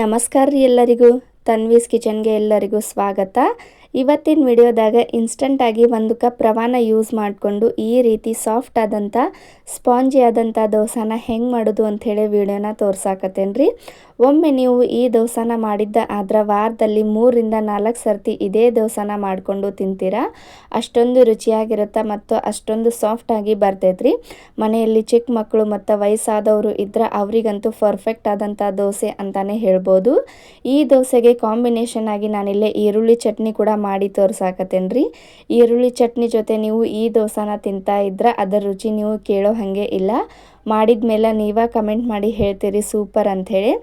ನಮಸ್ಕಾರ ರೀ ಎಲ್ಲರಿಗೂ ತನ್ವೀಸ್ ಕಿಚನ್ಗೆ ಎಲ್ಲರಿಗೂ ಸ್ವಾಗತ. ಇವತ್ತಿನ ವಿಡಿಯೋದಾಗ ಇನ್ಸ್ಟಂಟ್ ಆಗಿ 1 ಕಪ್ ರವಾನ ಯೂಸ್ ಮಾಡಿಕೊಂಡು ಈ ರೀತಿ ಸಾಫ್ಟ್ ಆದಂತ ಸ್ಪಾಂಜಿ ಆದಂತ ದೋಸೆನ ಹೆಂಗ್ ಮಾಡೋದು ಅಂತ ಹೇಳಿ ವಿಡಿಯೋನ ತೋರ್ಸಾಕತ್ತೇನ್ರಿ. ಒಮ್ಮೆ ನೀವು ಈ ದೋಸೆನ ಮಾಡಿದ್ದ ಆದ್ರ ವಾರದಲ್ಲಿ 3 ರಿಂದ 4 ಸರ್ತಿ ಇದೇ ದೋಸೆನ ಮಾಡಿಕೊಂಡು ತಿಂತೀರಾ. ಅಷ್ಟೊಂದು ರುಚಿಯಾಗಿರುತ್ತೆ ಮತ್ತು ಅಷ್ಟೊಂದು ಸಾಫ್ಟ್ ಆಗಿ ಬರ್ತೈತ್ರಿ. ಮನೆಯಲ್ಲಿ ಚಿಕ್ಕ ಮಕ್ಕಳು ಮತ್ತು ವಯಸ್ಸಾದವರು ಇದ್ರೆ ಅವರಿಗಂತೂ ಪರ್ಫೆಕ್ಟ್ ಆದಂತ ದೋಸೆ ಅಂತಾನೆ ಹೇಳ್ಬೋದು. ಈ ದೋಸೆಗೆ ಕಾಂಬಿನೇಷನ್ ಆಗಿ ನಾನಿಲ್ಲಿ ಈರುಳ್ಳಿ ಚಟ್ನಿ ಕೂಡ ಮಾಡಿ ತೋರ್ಸಾಕತ್ತೇನ್ರಿ. ಈರುಳ್ಳಿ ಚಟ್ನಿ ಜೊತೆ ನೀವು ಈ ದೋಸೆನ ತಿಂತಾ ಇದ್ರೆ ಅದರ ರುಚಿ ನೀವು ಕೇಳೋ ಹಾಗೆ ಇಲ್ಲ. ಮಾಡಿದ್ಮೇಲೆ ನೀವೇ ಕಮೆಂಟ್ ಮಾಡಿ ಹೇಳ್ತೀರಿ ಸೂಪರ್ ಅಂತ ಹೇಳಿ.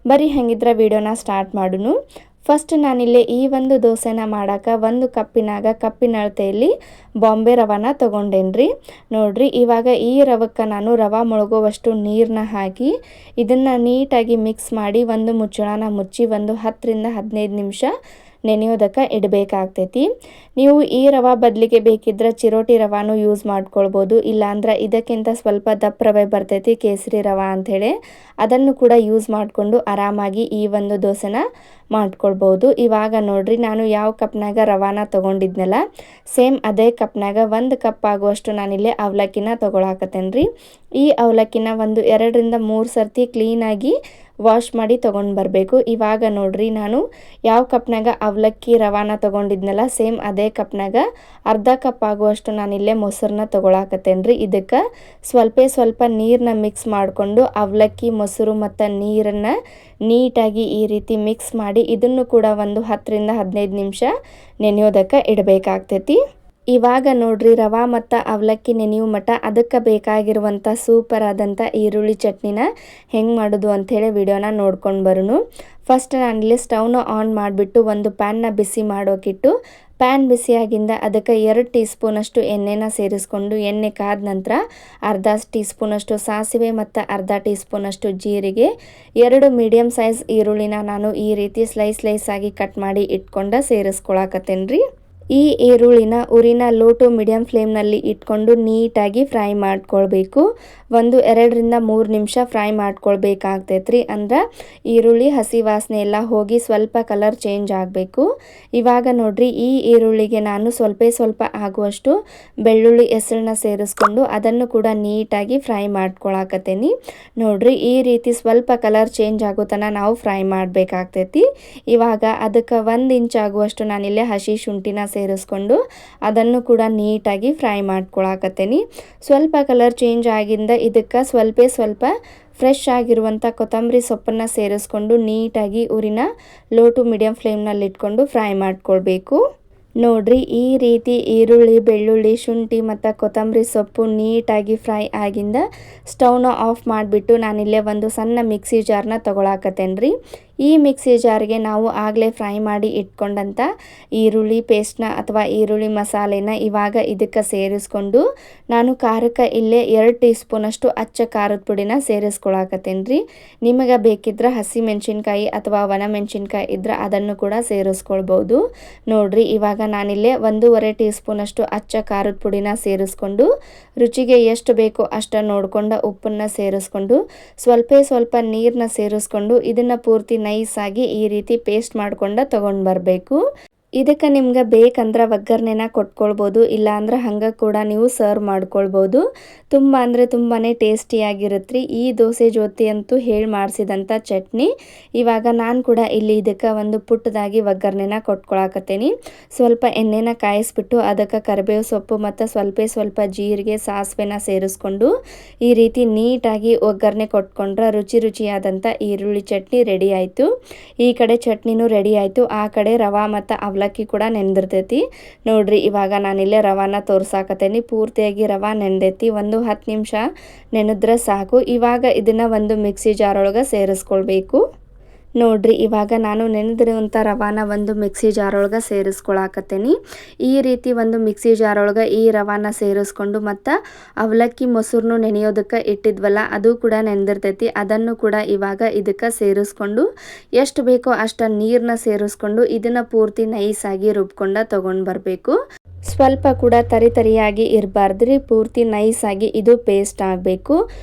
ಬರೀ ಹಂಗಿದ್ರೆ ವಿಡಿಯೋನ ಸ್ಟಾರ್ಟ್ ಮಾಡೋಣ. ಫಸ್ಟ್ ನಾನಿಲ್ಲಿ ಈ ಒಂದು ದೋಸೆನ ಮಾಡಾಕ 1 ಕಪ್ಪಿನಾಗ ಕಪ್ಪಿನ ಅಳತೆಯಲ್ಲಿ ಬಾಂಬೆ ರವಾನ ತಗೊಂಡೇನ್ರಿ. ನೋಡ್ರಿ ಇವಾಗ ಈ ರವಕ್ಕೆ ನಾನು ರವಾ ಮುಳುಗುವಷ್ಟು ನೀರನ್ನ ಹಾಕಿ ಇದನ್ನ ನೀಟಾಗಿ ಮಿಕ್ಸ್ ಮಾಡಿ ಒಂದು ಮುಚ್ಚಳನ ಮುಚ್ಚಿ ಒಂದು 10 ರಿಂದ 15 ನಿಮಿಷ ನೆನೆಯೋದಕ್ಕೆ ಇಡಬೇಕಾಗ್ತೈತಿ. ನೀವು ಈ ರವಾ ಬದಲಿಗೆ ಬೇಕಿದ್ರೆ ಚಿರೋಟಿ ರವಾನು ಯೂಸ್ ಮಾಡ್ಕೊಳ್ಬೋದು. ಇಲ್ಲಾಂದ್ರೆ ಇದಕ್ಕಿಂತ ಸ್ವಲ್ಪ ದಪ್ಪ ರವೆ ಬರ್ತೈತಿ ಕೇಸರಿ ರವಾ ಅಂಥೇಳಿ, ಅದನ್ನು ಕೂಡ ಯೂಸ್ ಮಾಡಿಕೊಂಡು ಆರಾಮಾಗಿ ಈ ಒಂದು ದೋಸೆನ ಮಾಡ್ಕೊಳ್ಬೋದು. ಇವಾಗ ನೋಡ್ರಿ ನಾನು ಯಾವ ಕಪ್ನಾಗ ರವಾನ ತೊಗೊಂಡಿದ್ನಲ್ಲ ಸೇಮ್ ಅದೇ ಕಪ್ನಾಗ 1 ಕಪ್ ಆಗುವಷ್ಟು ನಾನಿಲ್ಲಿ ಅವಲಕ್ಕಿನ ತೊಗೊಳಕತ್ತೇನ್ರಿ. ಈ ಅವಲಕ್ಕಿನ ಒಂದು 2 ರಿಂದ 3 ಸರ್ತಿ ಕ್ಲೀನಾಗಿ ವಾಶ್ ಮಾಡಿ ತೊಗೊಂಡು ಬರಬೇಕು. ಇವಾಗ ನೋಡ್ರಿ ನಾನು ಯಾವ ಕಪ್ನಾಗ ಅವಲಕ್ಕಿ ರವಾನ ತೊಗೊಂಡಿದ್ನಲ್ಲ ಸೇಮ್ ಅದೇ ಕಪ್ನಾಗ ಅರ್ಧ ಕಪ್ ಆಗುವಷ್ಟು ನಾನಿಲ್ಲೇ ಮೊಸರನ್ನ ತೊಗೊಳಕತ್ತೇನ್ರಿ. ಇದಕ್ಕೆ ಸ್ವಲ್ಪ ನೀರನ್ನ ಮಿಕ್ಸ್ ಮಾಡಿಕೊಂಡು ಅವಲಕ್ಕಿ ಮೊಸರು ಮತ್ತು ನೀರನ್ನು ನೀಟಾಗಿ ಈ ರೀತಿ ಮಿಕ್ಸ್ ಮಾಡಿ ಇದನ್ನು ಕೂಡ ಒಂದು 10 ರಿಂದ 15 ನಿಮಿಷ ನೆನೆಯೋದಕ್ಕೆ ಇಡಬೇಕಾಗ್ತೈತಿ. ಇವಾಗ ನೋಡ್ರಿ ರವಾ ಮತ್ತು ಅವಲಕ್ಕಿ ನೆನೆಯೋ ಮಟ್ಟ ಅದಕ್ಕೆ ಬೇಕಾಗಿರುವಂಥ ಸೂಪರ್ ಆದಂಥ ಈರುಳ್ಳಿ ಚಟ್ನಿನ ಹೆಂಗೆ ಮಾಡೋದು ಅಂಥೇಳಿ ವಿಡಿಯೋನ ನೋಡ್ಕೊಂಡು ಬರೋಣ. ಫಸ್ಟ್ ನಾನಿಲ್ಲಿ ಸ್ಟವ್ನ ಆನ್ ಮಾಡಿಬಿಟ್ಟು ಒಂದು ಪ್ಯಾನ್ನ ಬಿಸಿ ಮಾಡೋಕ್ಕಿಟ್ಟು ಪ್ಯಾನ್ ಬಿಸಿಯಾಗಿಂದ ಅದಕ್ಕೆ 2 ಟೀ ಸ್ಪೂನಷ್ಟು ಎಣ್ಣೆನ ಸೇರಿಸ್ಕೊಂಡು ಎಣ್ಣೆ ಕಾದ ನಂತರ ಅರ್ಧ ಟೀ ಸ್ಪೂನಷ್ಟು ಸಾಸಿವೆ ಮತ್ತು ಅರ್ಧ ಟೀ ಸ್ಪೂನಷ್ಟು ಜೀರಿಗೆ, 2 ಮೀಡಿಯಮ್ ಸೈಜ್ ಈರುಳ್ಳಿನ ನಾನು ಈ ರೀತಿ ಸ್ಲೈಸ್ ಆಗಿ ಕಟ್ ಮಾಡಿ ಇಟ್ಕೊಂಡು ಸೇರಿಸ್ಕೊಳಕತ್ತೇನ್ರಿ. ಈ ಈರುಳ್ಳಿನ ಉರಿನ ಲೋ ಟು ಮೀಡಿಯಂ ಫ್ಲೇಮ್ನಲ್ಲಿ ಇಟ್ಕೊಂಡು ನೀಟಾಗಿ ಫ್ರೈ ಮಾಡ್ಕೊಳ್ಬೇಕು. 2 ರಿಂದ 3 ನಿಮಿಷ ಫ್ರೈ ಮಾಡ್ಕೊಳ್ಬೇಕಾಗ್ತೈತ್ರಿ. ಅಂದ್ರೆ ಈರುಳ್ಳಿ ಹಸಿ ವಾಸನೆ ಎಲ್ಲ ಹೋಗಿ ಸ್ವಲ್ಪ ಕಲರ್ ಚೇಂಜ್ ಆಗಬೇಕು. ಇವಾಗ ನೋಡ್ರಿ ಈ ಈರುಳ್ಳಿಗೆ ನಾನು ಸ್ವಲ್ಪ ಆಗುವಷ್ಟು ಬೆಳ್ಳುಳ್ಳಿ ಹೆಸರನ್ನ ಸೇರಿಸ್ಕೊಂಡು ಅದನ್ನು ಕೂಡ ನೀಟಾಗಿ ಫ್ರೈ ಮಾಡ್ಕೊಳಕತ್ತೇನಿ. ನೋಡ್ರಿ ಈ ರೀತಿ ಸ್ವಲ್ಪ ಕಲರ್ ಚೇಂಜ್ ಆಗೋ ತನಕ ನಾವು ಫ್ರೈ ಮಾಡಬೇಕಾಗ್ತೈತಿ. ಇವಾಗ ಅದಕ್ಕೆ 1 ಇಂಚ್ ಆಗುವಷ್ಟು ನಾನಿಲ್ಲೇ ಹಸಿ ಶುಂಠಿನ ಸೇರಿಸ್ಕೊಂಡು ಅದನ್ನು ಕೂಡ ನೀಟಾಗಿ ಫ್ರೈ ಮಾಡ್ಕೊಳಕತ್ತೇನಿ. ಸ್ವಲ್ಪ ಕಲರ್ ಚೇಂಜ್ ಆಗಿಂದ ಇದಕ್ಕೆ ಸ್ವಲ್ಪ ಫ್ರೆಶ್ ಆಗಿರುವಂಥ ಕೊತ್ತಂಬರಿ ಸೊಪ್ಪನ್ನು ಸೇರಿಸ್ಕೊಂಡು ನೀಟಾಗಿ ಉರಿನ ಲೋ ಟು ಮೀಡಿಯಂ ಫ್ಲೇಮ್ನಲ್ಲಿ ಇಟ್ಕೊಂಡು ಫ್ರೈ ಮಾಡ್ಕೊಳ್ಬೇಕು. ನೋಡ್ರಿ ಈ ರೀತಿ ಈರುಳ್ಳಿ ಬೆಳ್ಳುಳ್ಳಿ ಶುಂಠಿ ಮತ್ತು ಕೊತ್ತಂಬರಿ ಸೊಪ್ಪು ನೀಟಾಗಿ ಫ್ರೈ ಆಗಿಂದ ಸ್ಟವ್ನ ಆಫ್ ಮಾಡಿಬಿಟ್ಟು ನಾನಿಲ್ಲೇ ಒಂದು ಸಣ್ಣ ಮಿಕ್ಸಿ ಜಾರ್ನ ತೊಗೊಳಕತ್ತೇನ್ರಿ. ಈ ಮಿಕ್ಸಿ ಜಾರ್ಗೆ ನಾವು ಆಗಲೇ ಫ್ರೈ ಮಾಡಿ ಇಟ್ಕೊಂಡಂಥ ಈರುಳ್ಳಿ ಪೇಸ್ಟ್ನ ಅಥವಾ ಈರುಳ್ಳಿ ಮಸಾಲೆನ ಇವಾಗ ಇದಕ್ಕೆ ಸೇರಿಸ್ಕೊಂಡು ನಾನು ಖಾರಕ್ಕೆ ಇಲ್ಲೇ 2 ಟೀ ಸ್ಪೂನಷ್ಟು ಅಚ್ಚ ಖಾರದ ಪುಡಿನ ಸೇರಿಸ್ಕೊಳಕತ್ತೇನ್ರಿ. ನಿಮಗೆ ಬೇಕಿದ್ರೆ ಹಸಿ ಮೆಣಸಿನ್ಕಾಯಿ ಅಥವಾ ಒಣ ಮೆಣಸಿನ್ಕಾಯಿ ಇದ್ರೆ ಅದನ್ನು ಕೂಡ ಸೇರಿಸ್ಕೊಳ್ಬೋದು. ನೋಡ್ರಿ ಇವಾಗ ನಾನಿಲ್ಲೇ 1.5 ಟೀ ಸ್ಪೂನಷ್ಟು ಅಚ್ಚ ಖಾರದ ಪುಡಿನ ಸೇರಿಸ್ಕೊಂಡು ರುಚಿಗೆ ಎಷ್ಟು ಬೇಕೋ ಅಷ್ಟು ನೋಡ್ಕೊಂಡು ಉಪ್ಪನ್ನು ಸೇರಿಸ್ಕೊಂಡು ಸ್ವಲ್ಪ ನೀರನ್ನ ಸೇರಿಸ್ಕೊಂಡು ಇದನ್ನು ಪೂರ್ತಿ ನೈಸ್ ಆಗಿ ಈ ರೀತಿ ಪೇಸ್ಟ್ ಮಾಡ್ಕೊಂಡು ತಗೊಂಡು ಬರಬೇಕು. ಇದಕ್ಕೆ ನಿಮ್ಗೆ ಬೇಕಂದ್ರೆ ಒಗ್ಗರಣೆನ ಕೊಟ್ಕೊಳ್ಬೋದು, ಇಲ್ಲಾಂದ್ರೆ ಹಂಗೆ ಕೂಡ ನೀವು ಸರ್ವ್ ಮಾಡ್ಕೊಳ್ಬೋದು. ತುಂಬ ಅಂದರೆ ತುಂಬಾ ಟೇಸ್ಟಿಯಾಗಿರುತ್ತೆ ರೀ ಈ ದೋಸೆ ಜೊತೆ ಅಂತೂ ಹೇಳಿ ಮಾಡಿಸಿದಂಥ ಚಟ್ನಿ. ಇವಾಗ ನಾನು ಕೂಡ ಇಲ್ಲಿ ಇದಕ್ಕೆ ಒಂದು ಪುಟ್ಟದಾಗಿ ಒಗ್ಗರಣೆನ ಕೊಟ್ಕೊಳಕತ್ತೇನಿ. ಸ್ವಲ್ಪ ಎಣ್ಣೆನ ಕಾಯಿಸ್ಬಿಟ್ಟು ಅದಕ್ಕೆ ಕರಿಬೇವು ಸೊಪ್ಪು ಮತ್ತು ಸ್ವಲ್ಪ ಜೀರಿಗೆ ಸಾಸಿವೆನ ಸೇರಿಸ್ಕೊಂಡು ಈ ರೀತಿ ನೀಟಾಗಿ ಒಗ್ಗರಣೆ ಕೊಟ್ಕೊಂಡ್ರೆ ರುಚಿಯಾದಂಥ ಈರುಳ್ಳಿ ಚಟ್ನಿ ರೆಡಿ ಆಯಿತು. ಈ ಕಡೆ ಚಟ್ನಿನೂ ರೆಡಿ ಆಯಿತು, ಆ ಕಡೆ ರವಾ ಮತ್ತು ಅವಲಕ್ಕಿ ಕೂಡ ನೆಂದಿರ್ತೈತಿ. ನೋಡ್ರಿ ಇವಾಗ ನಾನಿಲ್ಲೇ ರವಾನ ತೋರ್ಸಾಕತ್ತೇನಿ. ಪೂರ್ತಿಯಾಗಿ ರವಾ ನೆಂದೈತಿ, ಒಂದು 10 ನಿಮಿಷ ನೆನೆದ್ರೆ ಸಾಕು. ಇವಾಗ ಇದನ್ನ ಒಂದು ಮಿಕ್ಸಿ ಜಾರ್ ಒಳಗೆ ಸೇರಿಸ್ಕೊಳ್ಬೇಕು. ನೋಡ್ರಿ ಇವಾಗ ನಾನು ನೆನೆದಿರುವಂಥ ರವಾನ ಒಂದು ಮಿಕ್ಸಿ ಜಾರ್ ಒಳಗೆ ಸೇರಿಸ್ಕೊಳಕತ್ತೇನಿ. ಈ ರೀತಿ ಒಂದು ಮಿಕ್ಸಿ ಜಾರ್ ಒಳಗೆ ಈ ರವಾನ ಸೇರಿಸ್ಕೊಂಡು ಮತ್ತು ಅವಲಕ್ಕಿ ಮೊಸರನ್ನು ನೆನೆಯೋದಕ್ಕೆ ಇಟ್ಟಿದ್ವಲ್ಲ ಅದು ಕೂಡ ನೆಂದಿರ್ತೈತಿ. ಅದನ್ನು ಕೂಡ ಇವಾಗ ಇದಕ್ಕೆ ಸೇರಿಸ್ಕೊಂಡು ಎಷ್ಟು ಬೇಕೋ ಅಷ್ಟು ನೀರನ್ನ ಸೇರಿಸ್ಕೊಂಡು ಇದನ್ನು ಪೂರ್ತಿ ನೈಸಾಗಿ ರುಬ್ಕೊಂಡು ತೊಗೊಂಡು ಬರಬೇಕು. ಸ್ವಲ್ಪ ಕೂಡ ತರಿಯಾಗಿ ಇರಬಾರ್ದು ರೀ, ಪೂರ್ತಿ ನೈಸಾಗಿ ಇದು ಪೇಸ್ಟ್ ಆಗಬೇಕು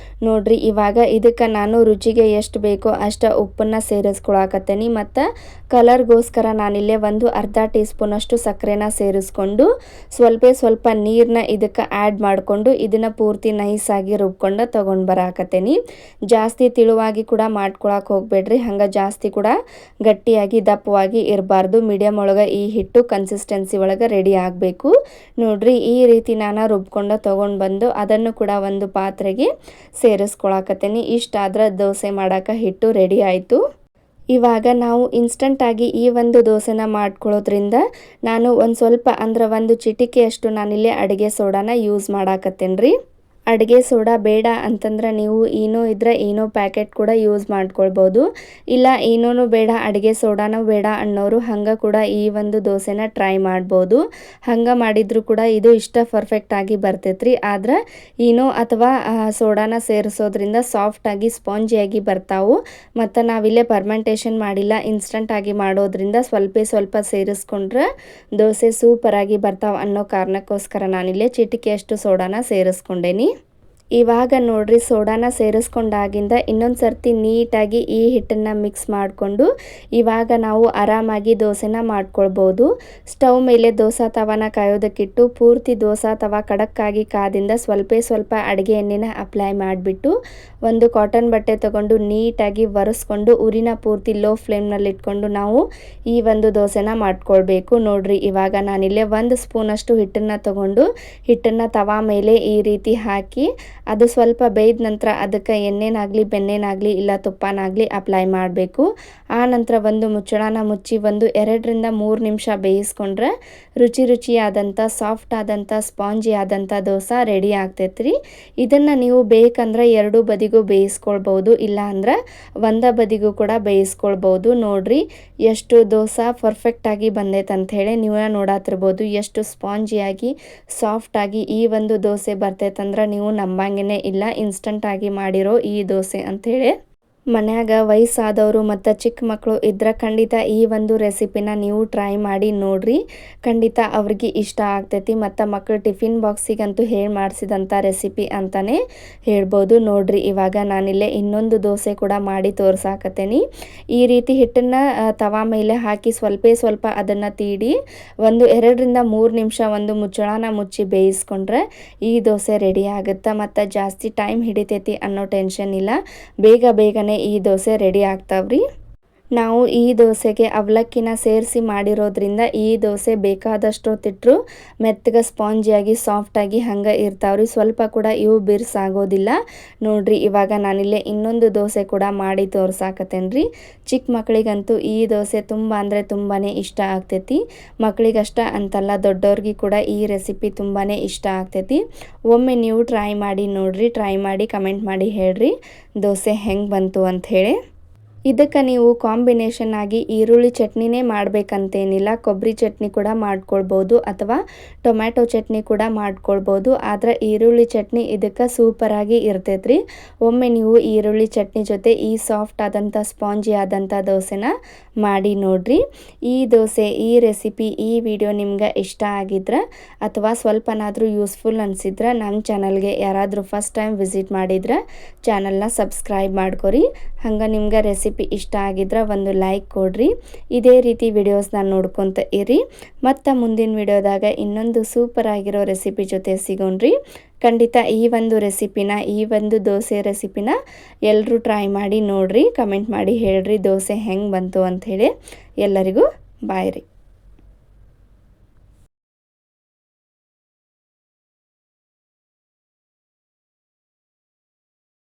ನೋಡ್ರಿ. ಇವಾಗ ಇದಕ್ಕೆ ನಾನು ರುಚಿಗೆ ಎಷ್ಟು ಬೇಕೋ ಅಷ್ಟು ಉಪ್ಪನ್ನು ಸೇರಿಸ್ಕೊಳಕತ್ತೇನೆ ಮತ್ತು ಕಲರ್ಗೋಸ್ಕರ ನಾನಿಲ್ಲೇ ಒಂದು ಅರ್ಧ ಟೀ ಸ್ಪೂನಷ್ಟು ಸಕ್ಕರೆನ ಸೇರಿಸ್ಕೊಂಡು ಸ್ವಲ್ಪ ನೀರನ್ನ ಇದಕ್ಕೆ ಆ್ಯಡ್ ಮಾಡಿಕೊಂಡು ಇದನ್ನು ಪೂರ್ತಿ ನೈಸಾಗಿ ರುಬ್ಕೊಂಡು ತೊಗೊಂಡು ಬರಾಕತ್ತೇನೆ. ಜಾಸ್ತಿ ತಿಳುವಾಗಿ ಕೂಡ ಮಾಡ್ಕೊಳಕ್ಕೆ ಹೋಗಬೇಡ್ರಿ, ಹಂಗೆ ಜಾಸ್ತಿ ಕೂಡ ಗಟ್ಟಿಯಾಗಿ ದಪ್ಪವಾಗಿ ಇರಬಾರ್ದು. ಮೀಡಿಯಮ್ ಒಳಗೆ ಈ ಹಿಟ್ಟು ಕನ್ಸಿಸ್ಟೆನ್ಸಿ ಒಳಗೆ ರೆಡಿ ಆಗಬೇಕು ನೋಡ್ರಿ. ಈ ರೀತಿ ನಾನು ರುಬ್ಕೊಂಡು ತೊಗೊಂಡು ಬಂದು ಅದನ್ನು ಕೂಡ ಒಂದು ಪಾತ್ರೆಗೆ ಸೇರಿಸ್ಕೊಳಕತ್ತೇನೆ. ಇಷ್ಟಾದ್ರೆ ದೋಸೆ ಮಾಡೋಕೆ ಹಿಟ್ಟು ರೆಡಿ ಆಯಿತು. ಇವಾಗ ನಾವು ಇನ್ಸ್ಟಂಟಾಗಿ ಈ ಒಂದು ದೋಸೆನ ಮಾಡ್ಕೊಳ್ಳೋದ್ರಿಂದ ನಾನು ಒಂದು ಚಿಟಿಕೆಯಷ್ಟು ನಾನಿಲ್ಲಿ ಅಡುಗೆ ಸೋಡಾನ ಯೂಸ್ ಮಾಡಾಕತ್ತೇನೆ ರೀ. ಅಡುಗೆ ಸೋಡಾ ಬೇಡ ಅಂತಂದ್ರೆ ನೀವು ಈನೋ ಇದ್ರೆ ಈನೋ ಪ್ಯಾಕೆಟ್ ಕೂಡ ಯೂಸ್ ಮಾಡ್ಕೊಳ್ಬೋದು. ಇಲ್ಲ ಈನೋನು ಬೇಡ ಅಡುಗೆ ಸೋಡಾನೂ ಬೇಡ ಅನ್ನೋರು ಹಂಗೆ ಕೂಡ ಈ ಒಂದು ದೋಸೆನ ಟ್ರೈ ಮಾಡ್ಬೋದು. ಹಂಗೆ ಮಾಡಿದ್ರು ಕೂಡ ಇದು ಇಷ್ಟ ಪರ್ಫೆಕ್ಟಾಗಿ ಬರ್ತೈತ್ರಿ. ಆದ್ರೆ ಈನೋ ಅಥವಾ ಸೋಡಾನ ಸೇರಿಸೋದ್ರಿಂದ ಸಾಫ್ಟಾಗಿ ಸ್ಪಾಂಜಿಯಾಗಿ ಬರ್ತಾವು. ಮತ್ತು ನಾವಿಲ್ಲೇ ಪರ್ಮೆಂಟೇಷನ್ ಮಾಡಿಲ್ಲ, ಇನ್ಸ್ಟಂಟಾಗಿ ಮಾಡೋದ್ರಿಂದ ಸ್ವಲ್ಪ ಸೇರಿಸ್ಕೊಂಡ್ರೆ ದೋಸೆ ಸೂಪರಾಗಿ ಬರ್ತಾವೆ ಅನ್ನೋ ಕಾರಣಕ್ಕೋಸ್ಕರ ನಾನಿಲ್ಲೇ ಚಿಟಿಕೆಯಷ್ಟು ಸೋಡಾನ ಸೇರಿಸ್ಕೊಂಡೇನಿ. ಇವಾಗ ನೋಡ್ರಿ ಸೋಡಾನ ಸೇರಿಸ್ಕೊಂಡಾಗಿಂದ ಇನ್ನೊಂದು ಸರ್ತಿ ನೀಟಾಗಿ ಈ ಹಿಟ್ಟನ್ನು ಮಿಕ್ಸ್ ಮಾಡಿಕೊಂಡು ಇವಾಗ ನಾವು ಆರಾಮಾಗಿ ದೋಸೆನ ಮಾಡ್ಕೊಳ್ಬೋದು. ಸ್ಟವ್ ಮೇಲೆ ದೋಸೆ ತವಾನ ಕಾಯೋದಕ್ಕಿಟ್ಟು ಪೂರ್ತಿ ದೋಸೆ ತವ ಖಡಕ್ಕಾಗಿ ಕಾದಿಂದ ಸ್ವಲ್ಪ ಅಡುಗೆ ಎಣ್ಣೆನ ಅಪ್ಲೈ ಮಾಡಿಬಿಟ್ಟು ಒಂದು ಕಾಟನ್ ಬಟ್ಟೆ ತೊಗೊಂಡು ನೀಟಾಗಿ ಒರೆಸ್ಕೊಂಡು ಉರಿನ ಪೂರ್ತಿ ಲೋ ಫ್ಲೇಮ್ನಲ್ಲಿ ಇಟ್ಕೊಂಡು ನಾವು ಈ ಒಂದು ದೋಸೆನ ಮಾಡ್ಕೊಳ್ಬೇಕು ನೋಡ್ರಿ. ಇವಾಗ ನಾನಿಲ್ಲೇ 1 ಸ್ಪೂನಷ್ಟು ಹಿಟ್ಟನ್ನು ತೊಗೊಂಡು ಹಿಟ್ಟನ್ನು ತವಾ ಮೇಲೆ ಈ ರೀತಿ ಹಾಕಿ ಅದು ಸ್ವಲ್ಪ ಬೇಯ್ದ ನಂತರ ಅದಕ್ಕೆ ಎಣ್ಣೆನಾಗಲಿ ಬೆಣ್ಣೆನಾಗಲಿ ಇಲ್ಲ ತುಪ್ಪನಾಗಲಿ ಅಪ್ಲೈ ಮಾಡಬೇಕು. ಆ ನಂತರ ಒಂದು ಮುಚ್ಚಳನ ಮುಚ್ಚಿ 2 ರಿಂದ 3 ನಿಮಿಷ ಬೇಯಿಸ್ಕೊಂಡ್ರೆ ರುಚಿಯಾದಂಥ ಸಾಫ್ಟ್ ಆದಂಥ ಸ್ಪಾಂಜಿ ಆದಂಥ ದೋಸೆ ರೆಡಿ ಆಗ್ತೈತ್ರಿ. ಇದನ್ನು ನೀವು ಬೇಕಂದ್ರೆ 2 ಬದಿಗೂ ಬೇಯಿಸ್ಕೊಳ್ಬೋದು, ಇಲ್ಲ ಅಂದ್ರೆ ಒಂದೇ ಬದಿಗೂ ಕೂಡ ಬೇಯಿಸ್ಕೊಳ್ಬೋದು. ನೋಡ್ರಿ ಎಷ್ಟು ದೋಸೆ ಪರ್ಫೆಕ್ಟಾಗಿ ಬಂದೈತೆ ಅಂಥೇಳಿ ನೀವು ನೋಡತ್ತಿರ್ಬೋದು. ಎಷ್ಟು ಸ್ಪಾಂಜಿಯಾಗಿ ಸಾಫ್ಟಾಗಿ ಈ ಒಂದು ದೋಸೆ ಬರ್ತೈತಂದ್ರೆ ನೀವು ನಂಬಂಗೇ ಇಲ್ಲ ಇನ್ಸ್ಟಂಟಾಗಿ ಮಾಡಿರೋ ಈ ದೋಸೆ ಅಂಥೇಳಿ. ಮನ್ಯಾಗ ವಯಸ್ಸಾದವರು ಮತ್ತು ಚಿಕ್ಕ ಮಕ್ಕಳು ಇದ್ರೆ ಖಂಡಿತ ಈ ಒಂದು ರೆಸಿಪಿನ ನೀವು ಟ್ರೈ ಮಾಡಿ ನೋಡ್ರಿ. ಖಂಡಿತ ಅವ್ರಿಗೆ ಇಷ್ಟ ಆಗ್ತೈತಿ ಮತ್ತು ಮಕ್ಕಳು ಟಿಫಿನ್ ಬಾಕ್ಸಿಗಂತೂ ಹೇಳಿ ಮಾಡಿಸಿದಂಥ ರೆಸಿಪಿ ಅಂತಲೇ ಹೇಳ್ಬೋದು ನೋಡ್ರಿ. ಇವಾಗ ನಾನಿಲ್ಲೇ ಇನ್ನೊಂದು ದೋಸೆ ಕೂಡ ಮಾಡಿ ತೋರ್ಸಾಕತ್ತೇನೆ. ಈ ರೀತಿ ಹಿಟ್ಟನ್ನು ತವಾ ಮೇಲೆ ಹಾಕಿ ಸ್ವಲ್ಪ ಅದನ್ನು ತೀಡಿ 2 ರಿಂದ 3 ನಿಮಿಷ ಒಂದು ಮುಚ್ಚಳನ ಮುಚ್ಚಿ ಬೇಯಿಸ್ಕೊಂಡ್ರೆ ಈ ದೋಸೆ ರೆಡಿ ಆಗುತ್ತೆ. ಮತ್ತು ಜಾಸ್ತಿ ಟೈಮ್ ಹಿಡಿತೈತಿ ಅನ್ನೋ ಟೆನ್ಷನ್ ಇಲ್ಲ, ಬೇಗನೆ ಈ ದೋಸೆ ರೆಡಿ ಆಗ್ತಾವ್ರಿ. ನಾವು ಈ ದೋಸೆಗೆ ಅವಲಕ್ಕಿನ ಸೇರಿಸಿ ಮಾಡಿರೋದ್ರಿಂದ ಈ ದೋಸೆ ಬೇಕಾದಷ್ಟು ಹೊತ್ತಿಟ್ರು ಮೆತ್ತಗೆ ಸ್ಪಾಂಜಿಯಾಗಿ ಸಾಫ್ಟಾಗಿ ಹಂಗೆ ಇರ್ತಾವ್ರಿ. ಸ್ವಲ್ಪ ಕೂಡ ಇವು ಬಿರ್ಸಾಗೋದಿಲ್ಲ ನೋಡ್ರಿ. ಇವಾಗ ನಾನಿಲ್ಲೇ ಇನ್ನೊಂದು ದೋಸೆ ಕೂಡ ಮಾಡಿ ತೋರ್ಸಾಕತ್ತೇನೆ ರೀ. ಚಿಕ್ಕ ಮಕ್ಕಳಿಗಂತೂ ಈ ದೋಸೆ ತುಂಬ ಅಂದರೆ ತುಂಬಾ ಇಷ್ಟ ಆಗ್ತೈತಿ. ಮಕ್ಕಳಿಗಷ್ಟ ಅಂತಲ್ಲ, ದೊಡ್ಡವ್ರಿಗೆ ಕೂಡ ಈ ರೆಸಿಪಿ ತುಂಬಾ ಇಷ್ಟ ಆಗ್ತೈತಿ. ಒಮ್ಮೆ ನೀವು ಟ್ರೈ ಮಾಡಿ ನೋಡ್ರಿ. ಟ್ರೈ ಮಾಡಿ ಕಮೆಂಟ್ ಮಾಡಿ ಹೇಳ್ರಿ ದೋಸೆ ಹೆಂಗೆ ಬಂತು ಅಂಥೇಳಿ. ಇದಕ್ಕೆ ನೀವು ಕಾಂಬಿನೇಷನ್ ಆಗಿ ಈರುಳ್ಳಿ ಚಟ್ನಿನೇ ಮಾಡಬೇಕಂತೇನಿಲ್ಲ, ಕೊಬ್ಬರಿ ಚಟ್ನಿ ಕೂಡ ಮಾಡ್ಕೊಳ್ಬೋದು ಅಥವಾ ಟೊಮ್ಯಾಟೊ ಚಟ್ನಿ ಕೂಡ ಮಾಡ್ಕೊಳ್ಬೋದು. ಆದರೆ ಈರುಳ್ಳಿ ಚಟ್ನಿ ಇದಕ್ಕೆ ಸೂಪರಾಗಿ ಇರ್ತೈತ್ರಿ. ಒಮ್ಮೆ ನೀವು ಈರುಳ್ಳಿ ಚಟ್ನಿ ಜೊತೆ ಈ ಸಾಫ್ಟ್ ಆದಂಥ ಸ್ಪಾಂಜಿ ಆದಂಥ ದೋಸೆನ ಮಾಡಿ ನೋಡ್ರಿ. ಈ ದೋಸೆ ಈ ರೆಸಿಪಿ ಈ ವಿಡಿಯೋ ನಿಮ್ಗೆ ಇಷ್ಟ ಆಗಿದ್ರೆ ಅಥವಾ ಸ್ವಲ್ಪನಾದರೂ ಯೂಸ್ಫುಲ್ ಅನಿಸಿದ್ರೆ ನಮ್ಮ ಚಾನಲ್ಗೆ ಯಾರಾದರೂ ಫಸ್ಟ್ ಟೈಮ್ ವಿಸಿಟ್ ಮಾಡಿದ್ರೆ ಚಾನಲ್ನ ಸಬ್ಸ್ಕ್ರೈಬ್ ಮಾಡ್ಕೊರಿ. ಹಂಗೆ ನಿಮ್ಗೆ ರೆಸಿಪಿ ಇಷ್ಟ ಆಗಿದ್ರೆ ಒಂದು ಲೈಕ್ ಕೊಡ್ರಿ. ಇದೇ ರೀತಿ ವಿಡಿಯೋಸ್ನ ನೋಡ್ಕೊತ ಇರಿ. ಮತ್ತು ಮುಂದಿನ ವಿಡಿಯೋದಾಗ ಇನ್ನೊಂದು ಸೂಪರ್ ಆಗಿರೋ ರೆಸಿಪಿ ಜೊತೆ ಸಿಗೋಣ್ರಿ. ಖಂಡಿತ ಈ ಒಂದು ರೆಸಿಪಿನ ಈ ಒಂದು ದೋಸೆ ರೆಸಿಪಿನ ಎಲ್ಲರೂ ಟ್ರೈ ಮಾಡಿ ನೋಡ್ರಿ. ಕಮೆಂಟ್ ಮಾಡಿ ಹೇಳ್ರಿ ದೋಸೆ ಹೆಂಗೆ ಬಂತು ಅಂಥೇಳಿ. ಎಲ್ಲರಿಗೂ ಬಾಯ್ ರೀ.